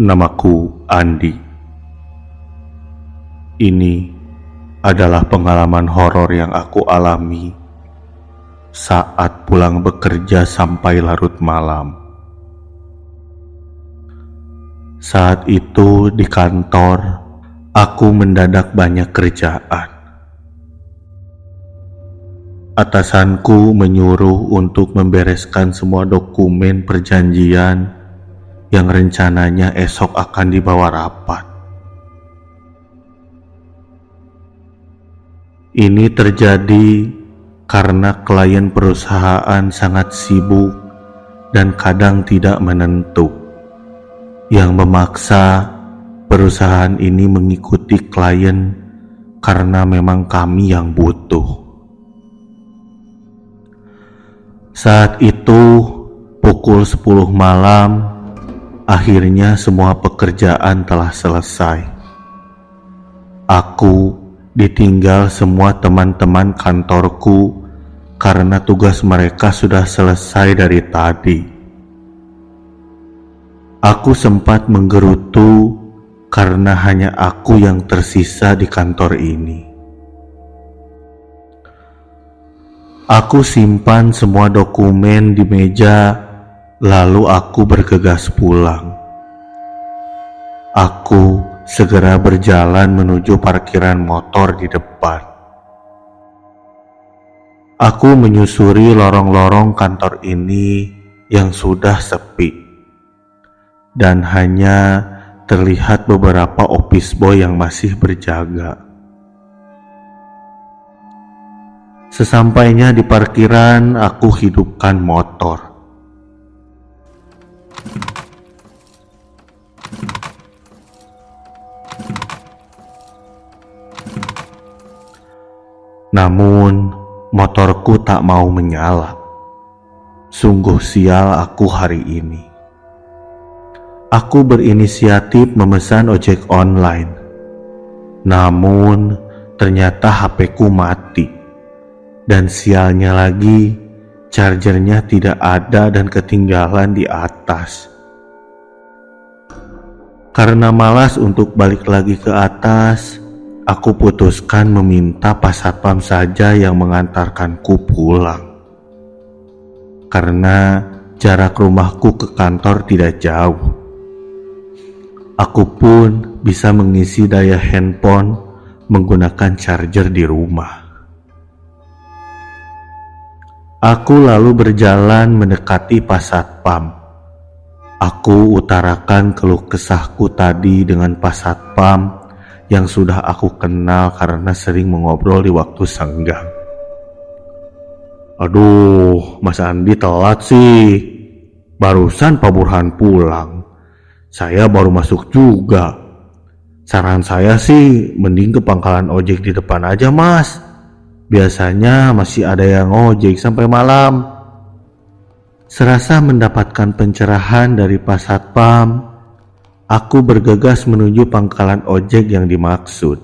Namaku Andi. Ini adalah pengalaman horor yang aku alami saat pulang bekerja sampai larut malam. Saat itu di kantor, aku mendadak banyak kerjaan. Atasanku menyuruh untuk membereskan semua dokumen perjanjian yang rencananya esok akan dibawa rapat. Ini terjadi karena klien perusahaan sangat sibuk dan kadang tidak menentu, yang memaksa perusahaan ini mengikuti klien karena memang kami yang butuh. Saat itu pukul 10 malam, akhirnya semua pekerjaan telah selesai. Aku ditinggal semua teman-teman kantorku karena tugas mereka sudah selesai dari tadi. Aku sempat menggerutu karena hanya aku yang tersisa di kantor ini. Aku simpan semua dokumen di meja, lalu aku bergegas pulang. Aku segera berjalan menuju parkiran motor di depan. Aku menyusuri lorong-lorong kantor ini yang sudah sepi, dan hanya terlihat beberapa office boy yang masih berjaga. Sesampainya di parkiran, aku hidupkan motor. Namun, motorku tak mau menyala. Sungguh sial aku hari ini. Aku berinisiatif memesan ojek online. Namun, ternyata HP-ku mati. Dan sialnya lagi, chargernya tidak ada dan ketinggalan di atas. Karena malas untuk balik lagi ke atas, aku putuskan meminta Pak Satpam saja yang mengantarkanku pulang. Karena jarak rumahku ke kantor tidak jauh. Aku pun bisa mengisi daya handphone menggunakan charger di rumah. Aku lalu berjalan mendekati Pak Satpam. Aku utarakan keluh kesahku tadi dengan Pak Satpam yang sudah aku kenal karena sering mengobrol di waktu senggang. Aduh, Mas Andi telat sih. Barusan Pak Burhan pulang. Saya baru masuk juga. Saran saya sih mending ke pangkalan ojek di depan aja, Mas. Biasanya masih ada yang ojek sampai malam. Serasa mendapatkan pencerahan dari Pak Satpam, aku bergegas menuju pangkalan ojek yang dimaksud.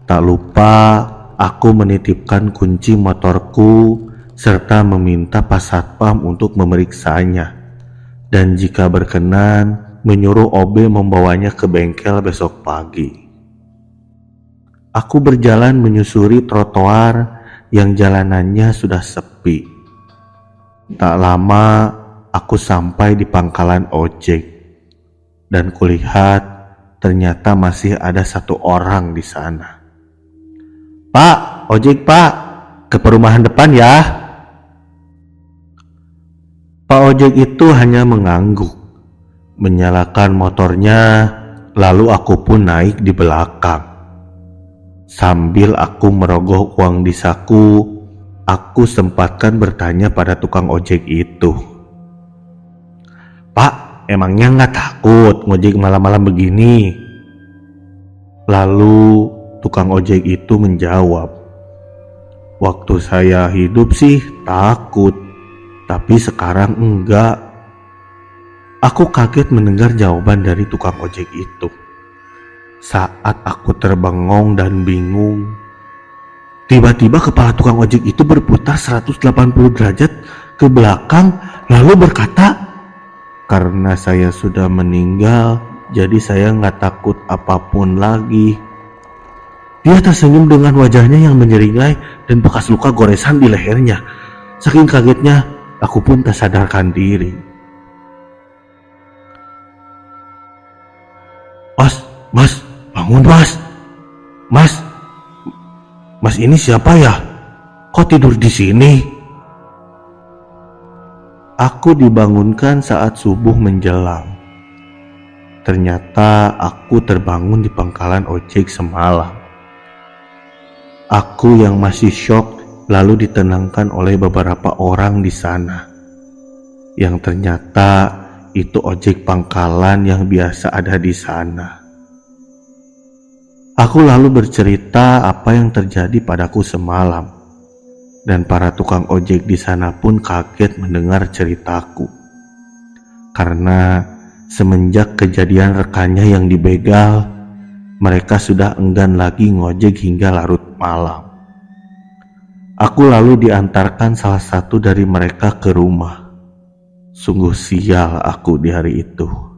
Tak lupa, aku menitipkan kunci motorku serta meminta Pak Satpam untuk memeriksanya. Dan jika berkenan, menyuruh OB membawanya ke bengkel besok pagi. Aku berjalan menyusuri trotoar yang jalanannya sudah sepi. Tak lama, aku sampai di pangkalan ojek. Dan kulihat ternyata masih ada satu orang di sana. Pak, ojek Pak, ke perumahan depan ya. Pak ojek itu hanya mengangguk, menyalakan motornya, lalu aku pun naik di belakang. Sambil aku merogoh uang di saku, aku sempatkan bertanya pada tukang ojek itu. Pak, emangnya nggak takut ngojek malam-malam begini? Lalu tukang ojek itu menjawab, waktu saya hidup sih takut, tapi sekarang enggak. Aku kaget mendengar jawaban dari tukang ojek itu. Saat aku terbengong dan bingung, tiba-tiba kepala tukang ojek itu berputar 180 derajat ke belakang lalu berkata, Karena saya sudah meninggal, jadi saya nggak takut apapun lagi. Dia tersenyum dengan wajahnya yang menyeringai dan bekas luka goresan di lehernya. Saking kagetnya, aku pun tak sadarkan diri. Mas, bangun mas. Mas ini siapa ya? Kok tidur di sini? Aku dibangunkan saat subuh menjelang. Ternyata aku terbangun di pangkalan ojek semalam. Aku yang masih syok lalu ditenangkan oleh beberapa orang di sana. Yang ternyata itu ojek pangkalan yang biasa ada di sana. Aku lalu bercerita apa yang terjadi padaku semalam, dan para tukang ojek di sana pun kaget mendengar ceritaku. Karena semenjak kejadian rekannya yang dibegal, mereka sudah enggan lagi ngojek hingga larut malam. Aku lalu diantarkan salah satu dari mereka ke rumah. Sungguh sial aku di hari itu.